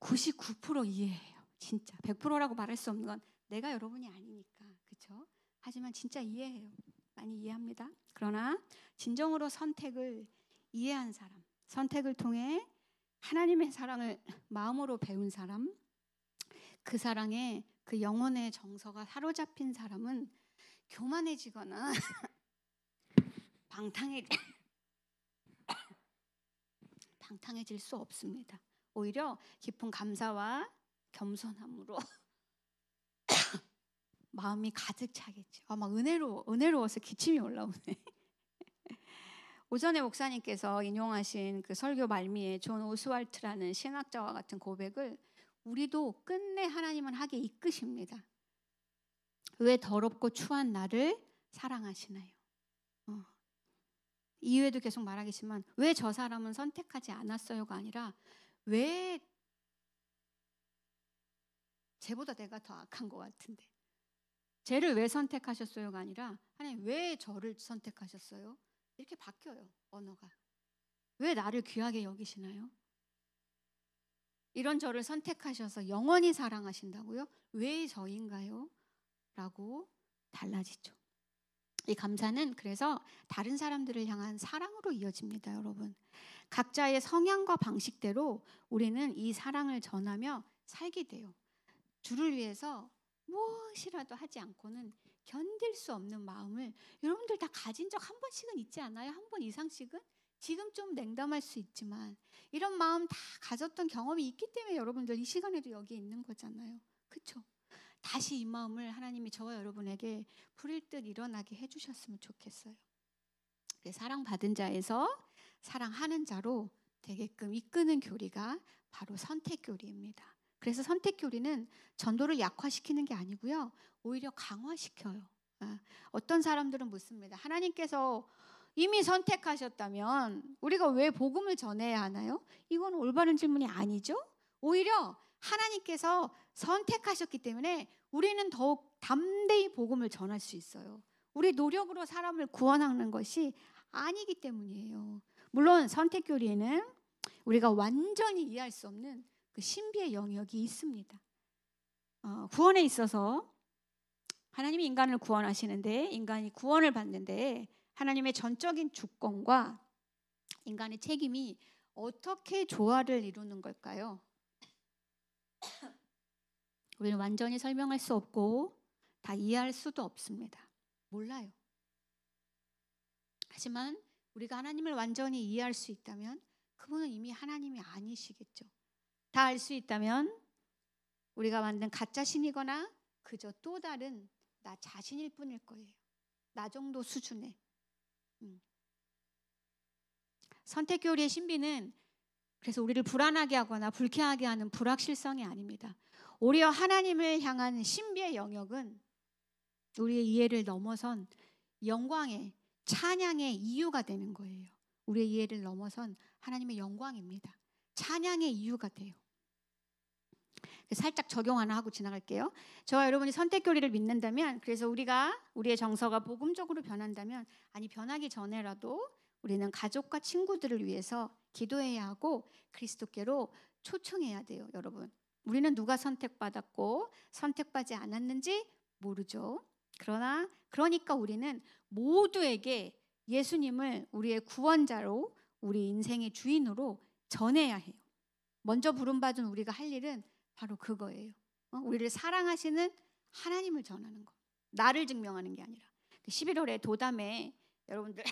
[SPEAKER 1] 99% 이해해요. 진짜 100%라고 말할 수 없는 건 내가 여러분이 아니니까. 그렇죠? 하지만 진짜 이해해요. 많이 이해합니다. 그러나 진정으로 선택을 이해한 사람, 선택을 통해 하나님의 사랑을 마음으로 배운 사람, 그 사랑에 그 영혼의 정서가 사로잡힌 사람은 교만해지거나 방탕해질 수 없습니다. 오히려 깊은 감사와 겸손함으로 마음이 가득 차겠죠. 막 은혜로워서 기침이 올라오네. 오전에 목사님께서 인용하신 그 설교 말미에 존 오스왈트라는 신학자와 같은 고백을 우리도 끝내 하나님은 하게 이끄십니다. 왜 더럽고 추한 나를 사랑하시나요? 이후에도 계속 말하겠지만 왜 저 사람은 선택하지 않았어요가 아니라 왜 쟤보다 내가 더 악한 것 같은데 쟤를 왜 선택하셨어요가 아니라 하나님 왜 저를 선택하셨어요? 이렇게 바뀌어요, 언어가. 왜 나를 귀하게 여기시나요? 이런 저를 선택하셔서 영원히 사랑하신다고요? 왜 저인가요? 라고 달라지죠. 이 감사는 그래서 다른 사람들을 향한 사랑으로 이어집니다, 여러분. 각자의 성향과 방식대로 우리는 이 사랑을 전하며 살게 돼요. 주를 위해서 무엇이라도 하지 않고는 견딜 수 없는 마음을 여러분들 다 가진 적 한 번씩은 있지 않아요? 한 번 이상씩은? 지금 좀 냉담할 수 있지만 이런 마음 다 가졌던 경험이 있기 때문에 여러분들 이 시간에도 여기 있는 거잖아요. 그렇죠? 다시 이 마음을 하나님이 저와 여러분에게 불일 듯 일어나게 해주셨으면 좋겠어요. 사랑받은 자에서 사랑하는 자로 되게끔 이끄는 교리가 바로 선택 교리입니다. 그래서 선택 교리는 전도를 약화시키는 게 아니고요, 오히려 강화시켜요. 어떤 사람들은 묻습니다. 하나님께서 이미 선택하셨다면 우리가 왜 복음을 전해야 하나요? 이건 올바른 질문이 아니죠. 오히려 하나님께서 선택하셨기 때문에 우리는 더욱 담대히 복음을 전할 수 있어요. 우리 노력으로 사람을 구원하는 것이 아니기 때문이에요. 물론 선택 교리에는 우리가 완전히 이해할 수 없는 그 신비의 영역이 있습니다. 구원에 있어서 하나님이 인간을 구원하시는데, 인간이 구원을 받는데 하나님의 전적인 주권과 인간의 책임이 어떻게 조화를 이루는 걸까요? 우리는 완전히 설명할 수 없고 다 이해할 수도 없습니다. 몰라요. 하지만 우리가 하나님을 완전히 이해할 수 있다면 그분은 이미 하나님이 아니시겠죠. 다 알 수 있다면 우리가 만든 가짜 신이거나 그저 또 다른 나 자신일 뿐일 거예요. 나 정도 수준의. 선택교리의 신비는 그래서 우리를 불안하게 하거나 불쾌하게 하는 불확실성이 아닙니다. 오히려 하나님을 향한 신비의 영역은 우리의 이해를 넘어선 영광의, 찬양의 이유가 되는 거예요. 우리의 이해를 넘어선 하나님의 영광입니다. 찬양의 이유가 돼요. 살짝 적용 하나 하고 지나갈게요. 저와 여러분이 선택교리를 믿는다면, 그래서 우리의 정서가 복음적으로 변한다면, 아니 변하기 전에라도 우리는 가족과 친구들을 위해서 기도해야 하고 그리스도께로 초청해야 돼요. 여러분, 우리는 누가 선택받았고 선택받지 않았는지 모르죠. 그러니까 우리는 모두에게 예수님을 우리의 구원자로, 우리 인생의 주인으로 전해야 해요. 먼저 부름받은 우리가 할 일은 바로 그거예요. 우리를 사랑하시는 하나님을 전하는 거. 나를 증명하는 게 아니라. 11월에 도담에 여러분들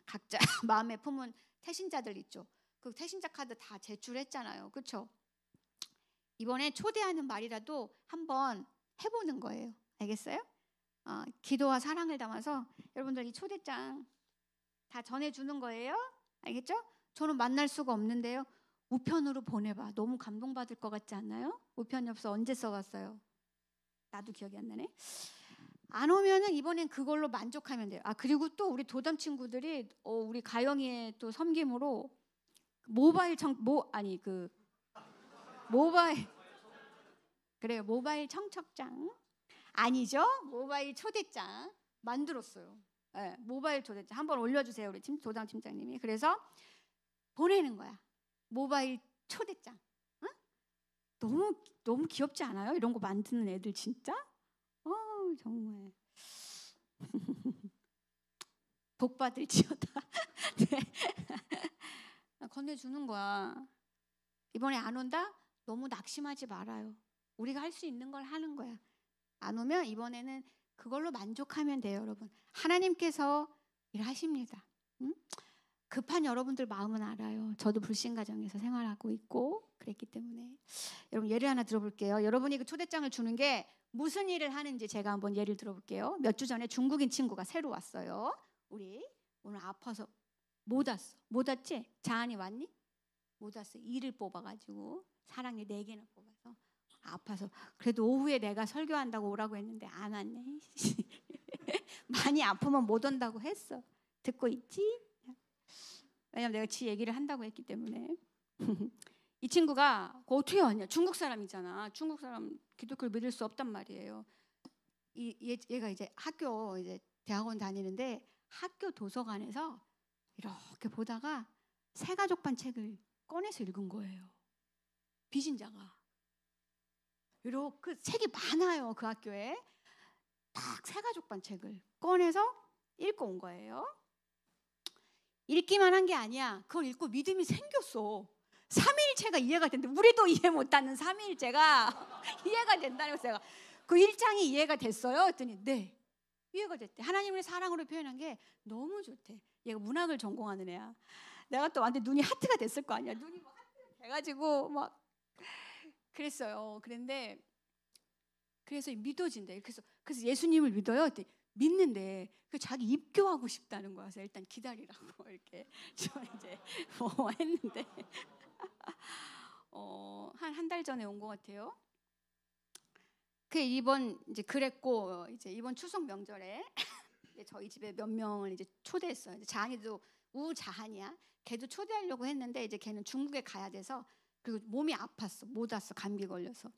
[SPEAKER 1] 각자 마음에 품은 태신자들 있죠. 그 태신자 카드 다 제출했잖아요. 그렇죠? 이번에 초대하는 말이라도 한번 해보는 거예요. 알겠어요? 기도와 사랑을 담아서 여러분들 이 초대장 다 전해주는 거예요. 알겠죠? 저는 만날 수가 없는데요. 우편으로 보내봐. 너무 감동받을 것 같지 않나요? 우편이 없어. 언제 써왔어요? 나도 기억이 안 나네. 안 오면은 이번엔 그걸로 만족하면 돼요. 그리고 또 우리 도담 친구들이 우리 가영이의 또 섬김으로 모바일 청첩장 아니죠? 모바일 초대장 만들었어요. 네, 모바일 초대장 한번 올려주세요, 우리 도담 팀장님이. 그래서 보내는 거야. 모바일 초대장. 너무 귀엽지 않아요? 이런 거 만드는 애들 진짜? 정말 복 받을지어다. 네. 건네주는 거야. 이번에 안 온다? 너무 낙심하지 말아요. 우리가 할 수 있는 걸 하는 거야. 안 오면 이번에는 그걸로 만족하면 돼요, 여러분. 하나님께서 일하십니다. 급한 여러분들 마음은 알아요. 저도 불신가정에서 생활하고 있고 그랬기 때문에. 여러분, 예를 하나 들어볼게요. 여러분이 그 초대장을 주는 게 무슨 일을 하는지 제가 한번 예를 들어볼게요. 몇 주 전에 중국인 친구가 새로 왔어요. 우리 오늘 아파서 못 왔어. 못 왔지? 자한이 왔니? 못 왔어. 일을 뽑아가지고 사랑니 4개나 뽑아서 아파서. 그래도 오후에 내가 설교한다고 오라고 했는데 안 왔네. 많이 아프면 못 온다고 했어. 듣고 있지? 왜냐면 내가 지 얘기를 한다고 했기 때문에. 이 친구가 어떻게 왔냐? 중국 사람이잖아. 중국 사람 기독교를 믿을 수 없단 말이에요. 얘가 이제 학교 이제 대학원 다니는데 학교 도서관에서 이렇게 보다가 새가족반 책을 꺼내서 읽은 거예요. 비신자가. 이렇게 그 책이 많아요. 그 학교에 딱 새가족반 책을 꺼내서 읽고 온 거예요. 읽기만 한 게 아니야. 그걸 읽고 믿음이 생겼어. 삼위일체가 이해가 된대. 우리도 이해 못하는 삼위일체가 이해가 된다는 거예요. 제가 그 1장이 이해가 됐어요. 했더니 네, 이해가 됐대. 하나님을 사랑으로 표현한 게 너무 좋대. 얘가 문학을 전공하는 애야. 내가 또 완전 눈이 하트가 됐을 거 아니야. 눈이 막 하트가 돼가지고 막 그랬어요. 그런데 그래서 믿어진대. 그래서 예수님을 믿어요. 했더니 믿는데 그 자기 입교하고 싶다는 거야. 그래서 일단 기다리라고 이렇게 저 이제 뭐 했는데 한 달 전에 온 것 같아요. 그 이번 이제 그랬고 이제 이번 추석 명절에 저희 집에 몇 명을 이제 초대했어요. 이제 자한이도 우자한이야. 걔도 초대하려고 했는데 이제 걔는 중국에 가야 돼서 그리고 몸이 아팠어. 못 왔어. 감기 걸려서.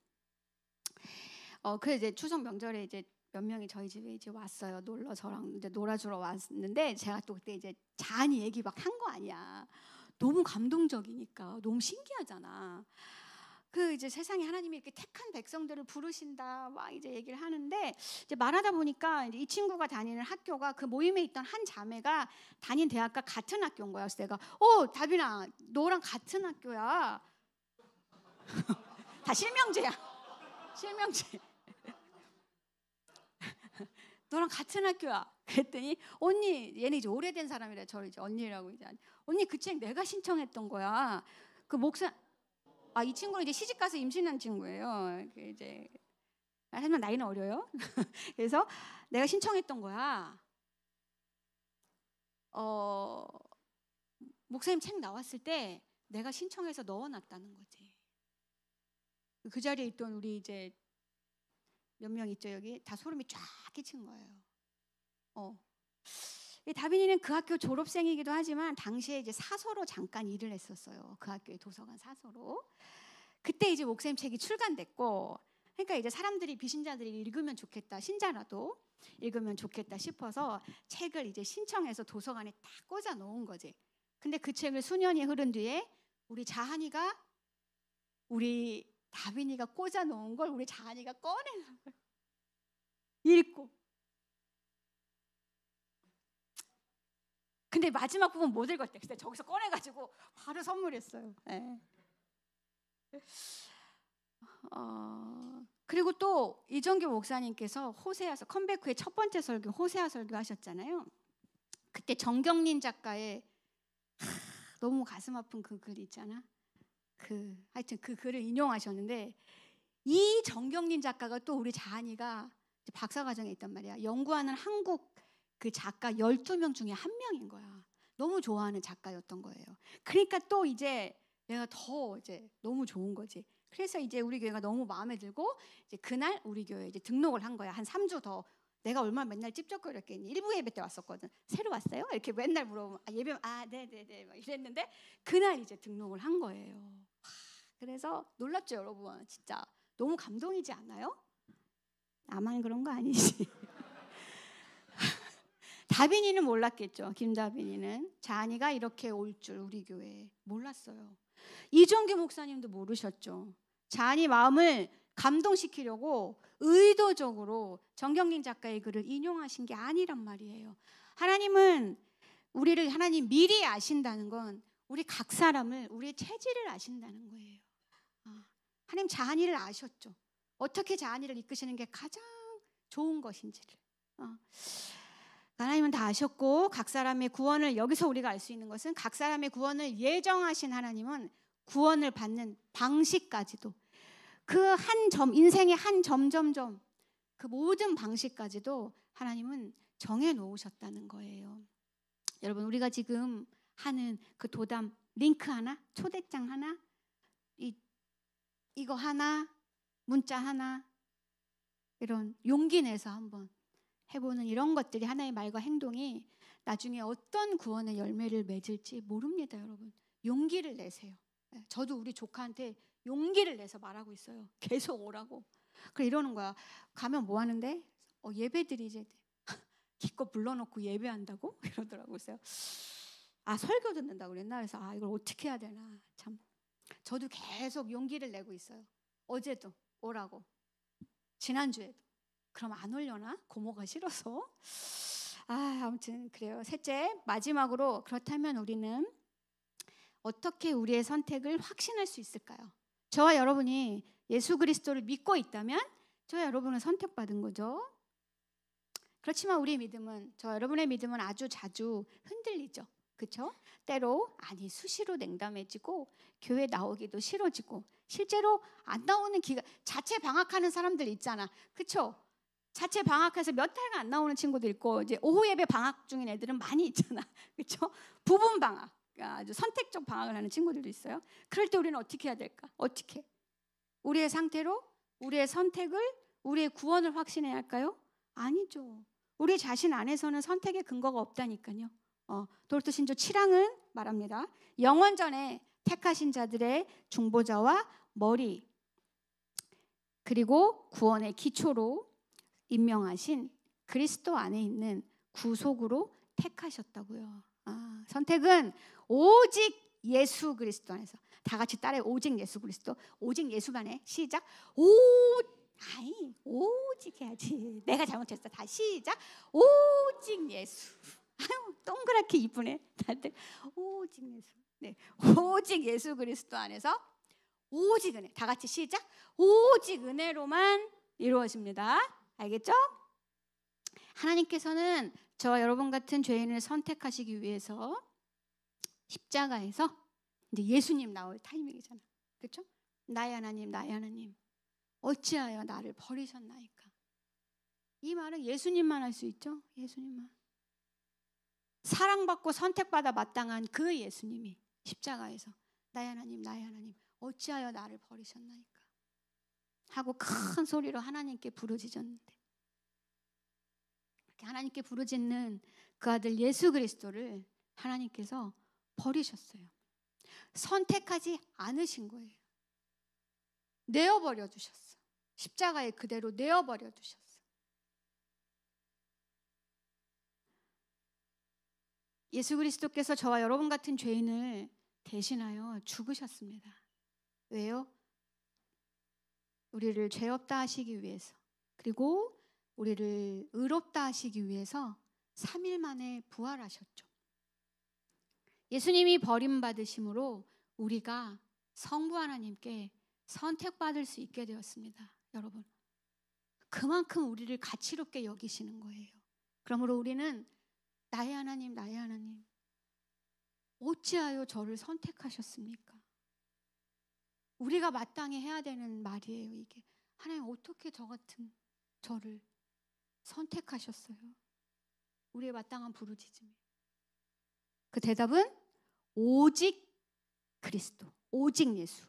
[SPEAKER 1] 그래서 이제 추석 명절에 이제 몇 명이 저희 집에 이제 왔어요. 놀러 저랑 이제 놀아주러 왔는데 제가 또 그때 이제 자한이 얘기 막 한 거 아니야. 너무 감동적이니까 너무 신기하잖아. 그 이제 세상에 하나님이 이렇게 택한 백성들을 부르신다 막 이제 얘기를 하는데 이제 말하다 보니까 이제 이 친구가 다니는 학교가 그 모임에 있던 한 자매가 다닌 대학과 같은 학교인 거야. 그래서 내가 다빈아 너랑 같은 학교야. 다 실명제야. 실명제. 너랑 같은 학교야. 그랬더니 언니 얘는 이제 오래된 사람이라 저를 이제 언니라고 이제 언니 그 책 내가 신청했던 거야. 그 목사 이 친구는 이제 시집 가서 임신한 친구예요. 이제 하지만 나이는 어려요. 그래서 내가 신청했던 거야. 목사님 책 나왔을 때 내가 신청해서 넣어놨다는 거지. 그 자리에 있던 우리 이제 몇 명 있죠 여기 다 소름이 쫙 끼친 거예요. 다빈이는 그 학교 졸업생이기도 하지만 당시에 이제 사서로 잠깐 일을 했었어요. 그 학교의 도서관 사서로. 그때 이제 목사님 책이 출간됐고, 그러니까 이제 사람들이 비신자들이 읽으면 좋겠다, 신자라도 읽으면 좋겠다 싶어서 책을 이제 신청해서 도서관에 딱 꽂아 놓은 거지. 근데 그 책을 수년이 흐른 뒤에 우리 자한이가 우리 다빈이가 꽂아 놓은 걸 우리 자한이가 꺼내서 읽고. 근데 마지막 부분 못 읽었대. 그래서 저기서 꺼내가지고 바로 선물했어요. 네. 그리고 또 이정규 목사님께서 호세아서 컴백 후에 첫 번째 설교 호세아 설교 하셨잖아요. 그때 정경린 작가의 너무 가슴 아픈 그 글 있잖아. 하여튼 그 글을 인용하셨는데 이 정경린 작가가 또 우리 자한이가 박사과정에 있단 말이야. 연구하는 한국 그 작가 12명 중에 한 명인 거야. 너무 좋아하는 작가였던 거예요. 그러니까 또 이제 내가 더 이제 너무 좋은 거지. 그래서 이제 우리 교회가 너무 마음에 들고 이제 그날 우리 교회에 이제 등록을 한 거야. 한 3주 더. 내가 얼마나 맨날 찝쩍거렸겠니. 일부 예배 때 왔었거든. 새로 왔어요? 이렇게 맨날 물어보면 예배 네네네 막 이랬는데 그날 이제 등록을 한 거예요. 그래서 놀랍죠 여러분. 진짜 너무 감동이지 않아요? 나만 그런 거 아니지. 다빈이는 몰랐겠죠. 김다빈이는 자한이가 이렇게 올 줄 우리 교회에 몰랐어요. 이정규 목사님도 모르셨죠. 자한이 마음을 감동시키려고 의도적으로 정경린 작가의 글을 인용하신 게 아니란 말이에요. 하나님은 우리를 하나님 미리 아신다는 건 우리 각 사람을 우리의 체질을 아신다는 거예요. 하나님 자한이를 아셨죠. 어떻게 자한이를 이끄시는 게 가장 좋은 것인지를. 하나님은 다 아셨고 각 사람의 구원을 여기서 우리가 알 수 있는 것은 각 사람의 구원을 예정하신 하나님은 구원을 받는 방식까지도 그 한 점 인생의 한 점점점 그 모든 방식까지도 하나님은 정해 놓으셨다는 거예요. 여러분 우리가 지금 하는 그 도담 링크 하나, 초대장 하나, 이거 하나, 문자 하나 이런 용기 내서 한번 해보는 이런 것들이 하나의 말과 행동이 나중에 어떤 구원의 열매를 맺을지 모릅니다. 여러분 용기를 내세요. 저도 우리 조카한테 용기를 내서 말하고 있어요. 계속 오라고. 그래 이러는 거야. 가면 뭐 하는데? 예배들이 이제 기껏 불러놓고 예배한다고 이러더라고요. 그래서 설교 듣는다고 그랬나? 그래서 이걸 어떻게 해야 되나 참. 저도 계속 용기를 내고 있어요. 어제도 오라고, 지난주에도. 그럼 안 오려나? 고모가 싫어서. 아무튼 그래요. 셋째, 마지막으로, 그렇다면 우리는 어떻게 우리의 선택을 확신할 수 있을까요? 저와 여러분이 예수 그리스도를 믿고 있다면 저와 여러분은 선택받은 거죠. 그렇지만 우리의 믿음은, 저와 여러분의 믿음은 아주 자주 흔들리죠. 그렇죠? 때로 수시로 냉담해지고 교회 나오기도 싫어지고, 실제로 안 나오는 기간, 자체 방학하는 사람들 있잖아. 그렇죠? 자체 방학해서 몇 달간 안 나오는 친구도 있고, 이제 오후 예배 방학 중인 애들은 많이 있잖아. 그렇죠? 부분 방학, 아주 선택적 방학을 하는 친구들도 있어요. 그럴 때 우리는 어떻게 해야 될까? 어떻게? 우리의 상태로 우리의 선택을, 우리의 구원을 확신해야 할까요? 아니죠. 우리 자신 안에서는 선택의 근거가 없다니까요. 도르트 신조 7항은 말합니다. 영원전에 택하신 자들의 중보자와 머리, 그리고 구원의 기초로 임명하신 그리스도 안에 있는 구속으로 택하셨다고요. 선택은 오직 예수 그리스도 안에서. 다 같이 따라해. 오직 예수 그리스도. 오직 예수만에. 시작. 오직 해야지. 내가 잘못했어. 다 시작. 오직 예수. 동그랗게 이쁘네 다들. 오직 예수. 네, 오직 예수 그리스도 안에서 오직 은혜. 다 같이 시작. 오직 은혜로만 이루어집니다. 알겠죠? 하나님께서는 저와 여러분 같은 죄인을 선택하시기 위해서 십자가에서 이제 예수님 나올 타이밍이잖아. 그렇죠? 나의 하나님, 나의 하나님, 어찌하여 나를 버리셨나이까. 이 말은 예수님만 할 수 있죠. 예수님만. 사랑받고 선택받아 마땅한 그 예수님이 십자가에서 나의 하나님, 나의 하나님, 어찌하여 나를 버리셨나이까 하고 큰 소리로 하나님께 부르짖었는데, 하나님께 부르짖는 그 아들 예수 그리스도를 하나님께서 버리셨어요. 선택하지 않으신 거예요. 내어버려 두셨어. 십자가에 그대로 내어버려 두셨어. 예수 그리스도께서 저와 여러분 같은 죄인을 대신하여 죽으셨습니다. 왜요? 우리를 죄 없다 하시기 위해서, 그리고 우리를 의롭다 하시기 위해서 3일 만에 부활하셨죠. 예수님이 버림받으심으로 우리가 성부 하나님께 선택받을 수 있게 되었습니다. 여러분, 그만큼 우리를 가치롭게 여기시는 거예요. 그러므로 우리는 나의 하나님, 나의 하나님, 어찌하여 저를 선택하셨습니까? 우리가 마땅히 해야 되는 말이에요. 이게 하나님, 어떻게 저 같은 저를 선택하셨어요? 우리의 마땅한 부르짖음이. 그 대답은 오직 그리스도, 오직 예수,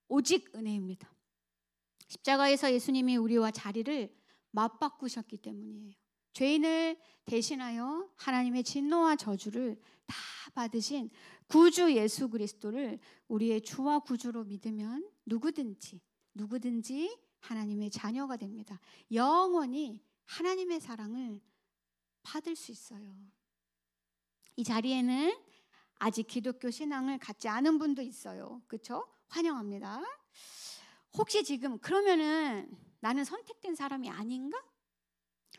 [SPEAKER 1] 오직 은혜입니다. 십자가에서 예수님이 우리와 자리를 맞바꾸셨기 때문이에요. 죄인을 대신하여 하나님의 진노와 저주를 다 받으신 구주 예수 그리스도를 우리의 주와 구주로 믿으면 누구든지 하나님의 자녀가 됩니다. 영원히 하나님의 사랑을 받을 수 있어요. 이 자리에는 아직 기독교 신앙을 갖지 않은 분도 있어요. 그렇죠? 환영합니다. 혹시 지금 그러면은 나는 선택된 사람이 아닌가?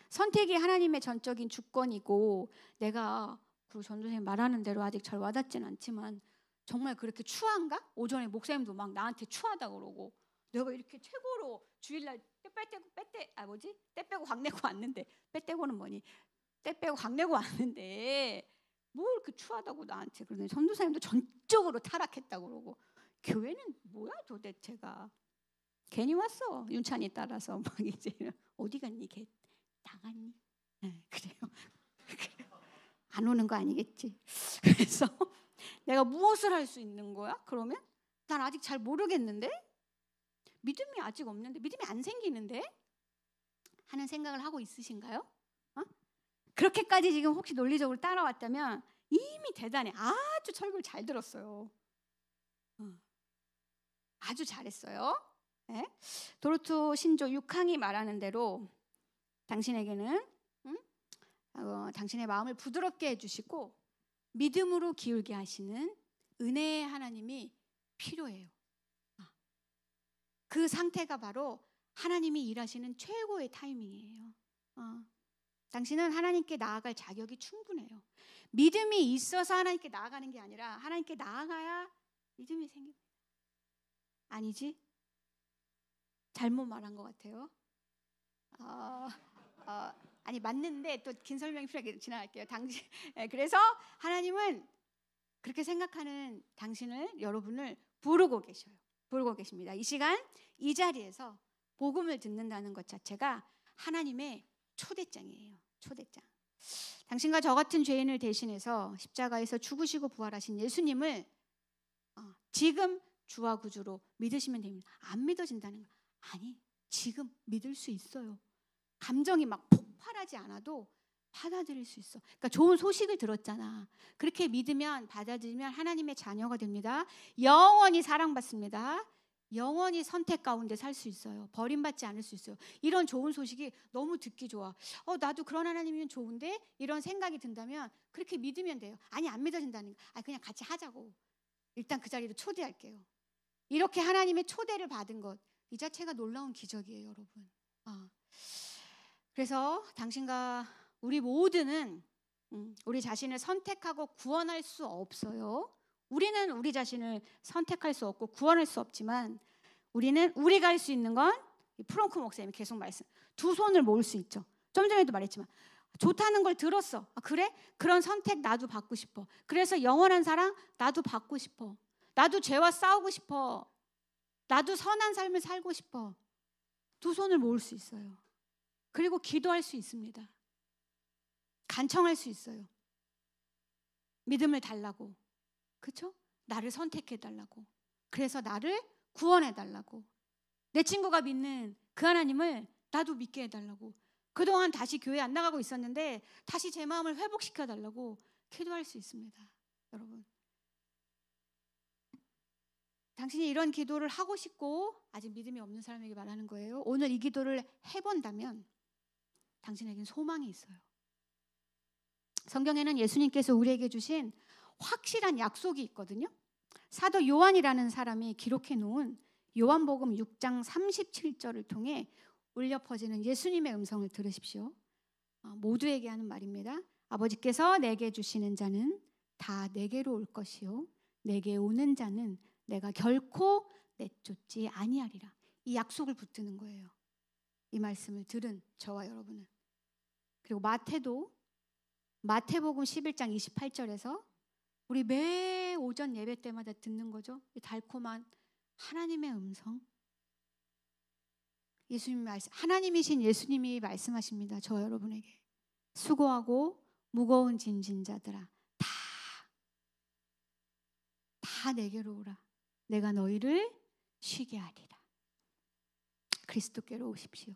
[SPEAKER 1] 선택이 하나님의 전적인 주권이고, 내가 그 전도사님 말하는 대로 아직 잘 와닿진 않지만 정말 그렇게 추한가? 오전에 목사님도 막 나한테 추하다 그러고, 내가 이렇게 최고로 주일날 때 빼고 광 내고 왔는데, 때 떼고는 뭐니? 때 빼고 광 내고 왔는데 뭘 이렇게 추하다고 나한테 그러더니 전도사님도 전적으로 타락했다고 그러고, 교회는 뭐야 도대체가. 괜히 왔어. 윤찬이 따라서 막 이제 어디 갔니? 걔 나갔니? 그래요. 안 오는 거 아니겠지. 그래서 내가 무엇을 할 수 있는 거야? 그러면 난 아직 잘 모르겠는데, 믿음이 아직 없는데, 믿음이 안 생기는데 하는 생각을 하고 있으신가요? 그렇게까지 지금 혹시 논리적으로 따라왔다면 이미 대단해. 아주 설교를 잘 들었어요. 아주 잘했어요. 네? 도르트 신조 6항이 말하는 대로 당신에게는 당신의 마음을 부드럽게 해주시고 믿음으로 기울게 하시는 은혜의 하나님이 필요해요. 그 상태가 바로 하나님이 일하시는 최고의 타이밍이에요. 당신은 하나님께 나아갈 자격이 충분해요. 믿음이 있어서 하나님께 나아가는 게 아니라 하나님께 나아가야 믿음이 생깁니다. 아니지? 잘못 말한 것 같아요. 아니 맞는데 또 긴 설명이 필요하게 지나갈게요. 그래서 하나님은 그렇게 생각하는 당신을, 여러분을 부르고 계셔요. 부르고 계십니다. 이 시간 이 자리에서 복음을 듣는다는 것 자체가 하나님의 초대장이에요. 초대장. 당신과 저 같은 죄인을 대신해서 십자가에서 죽으시고 부활하신 예수님을 지금 주와 구주로 믿으시면 됩니다. 안 믿어진다는 거 아니, 지금 믿을 수 있어요. 감정이 막 폭발하지 않아도 받아들일 수 있어. 그러니까 좋은 소식을 들었잖아. 그렇게 믿으면, 받아들이면 하나님의 자녀가 됩니다. 영원히 사랑받습니다. 영원히 선택 가운데 살 수 있어요. 버림받지 않을 수 있어요. 이런 좋은 소식이 너무 듣기 좋아. 나도 그런 하나님이면 좋은데? 이런 생각이 든다면 그렇게 믿으면 돼요. 아니, 안 믿어진다는 거. 그냥 같이 하자고. 일단 그 자리로 초대할게요. 이렇게 하나님의 초대를 받은 것, 이 자체가 놀라운 기적이에요, 여러분. 그래서 당신과 우리 모두는 우리 자신을 선택하고 구원할 수 없어요. 우리는 우리 자신을 선택할 수 없고 구원할 수 없지만 우리가 할 수 있는 건 프랑크 목사님이 계속 말씀, 두 손을 모을 수 있죠. 좀 전에도 말했지만 좋다는 걸 들었어. 그래? 그런 선택 나도 받고 싶어. 그래서 영원한 사랑 나도 받고 싶어. 나도 죄와 싸우고 싶어. 나도 선한 삶을 살고 싶어. 두 손을 모을 수 있어요. 그리고 기도할 수 있습니다. 간청할 수 있어요. 믿음을 달라고. 그렇죠? 나를 선택해 달라고. 그래서 나를 구원해 달라고. 내 친구가 믿는 그 하나님을 나도 믿게 해 달라고. 그동안 다시 교회 안 나가고 있었는데 다시 제 마음을 회복시켜 달라고 기도할 수 있습니다. 여러분, 당신이 이런 기도를 하고 싶고 아직 믿음이 없는 사람에게 말하는 거예요. 오늘 이 기도를 해본다면 당신에겐 소망이 있어요. 성경에는 예수님께서 우리에게 주신 확실한 약속이 있거든요. 사도 요한이라는 사람이 기록해 놓은 요한복음 6장 37절을 통해 울려 퍼지는 예수님의 음성을 들으십시오. 모두에게 하는 말입니다. 아버지께서 내게 주시는 자는 다 내게로 올 것이요 내게 오는 자는 내가 결코 내쫓지 아니하리라. 이 약속을 붙드는 거예요. 이 말씀을 들은 저와 여러분은. 그리고 마태복음 11장 28절에서 우리 매 오전 예배 때마다 듣는 거죠. 이 달콤한 하나님의 음성. 하나님이신 예수님이 말씀하십니다. 저 여러분에게. 수고하고 무거운 짐진 자들아, 다 내게로 오라. 내가 너희를 쉬게 하리라. 그리스도께로 오십시오.